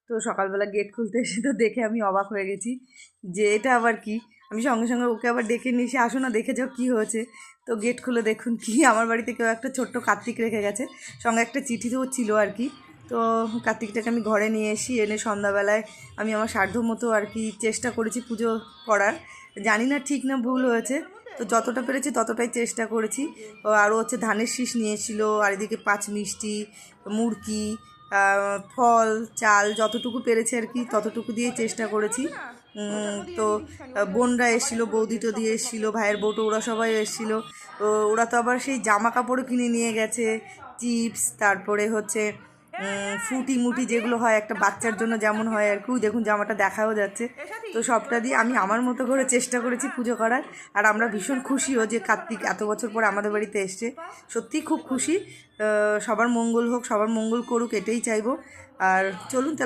তো সকালবেলা গেট খুলতে এসে তো দেখে আমি অবাক হয়ে গেছি যে এটা আবার কি। আমি সঙ্গে সঙ্গে ওকে আবার ডেকে নিয়ে এসে আসো না দেখে যাও কী হয়েছে। তো গেট খুলে দেখুন কি আমার বাড়িতে কেউ একটা ছোট্ট কার্তিক রেখে গেছে, সঙ্গে একটা চিঠিও ছিল আর কি। তো কার্তিকটাকে আমি ঘরে নিয়ে এনে সন্ধ্যাবেলায় আমি আমার সাধ্য মতো আর কি চেষ্টা করেছি পুজো করার। জানি না ঠিক না ভুল হয়েছে, তো যতটা পেরেছি ততটাই চেষ্টা করেছি। আরও হচ্ছে ধানের শীষ নিয়েছিল, আর এদিকে 5 মিষ্টি, মুড়কি, ফল, চাল যতটুকু পেরেছি আর কি ততটুকু দিয়েই চেষ্টা করেছি। তো বোনরা এসেছিলো, বৌদি টৌদি এসেছিলো, ভাইয়ের বউটো, ওরা সবাই এসেছিলো। ওরা তো আবার সেই জামা কাপড়ও কিনে নিয়ে গেছে, চিপস, তারপরে হচ্ছে ফুটি মুটি যেগুলো হয় একটা বাচ্চার জন্য যেমন হয় আর কি। দেখুন জামাটা দেখাও যাচ্ছে। তো সবটা দিয়ে আমি আমার মতো করে চেষ্টা করেছি পুজো করার। আর আমরা ভীষণ খুশিও যে কার্তিক এত বছর পরে আমাদের বাড়িতে এসছে, সত্যিই খুব খুশি। সবার মঙ্গল হোক, সবার মঙ্গল করুক, এটাই চাইবো। আর চলুন।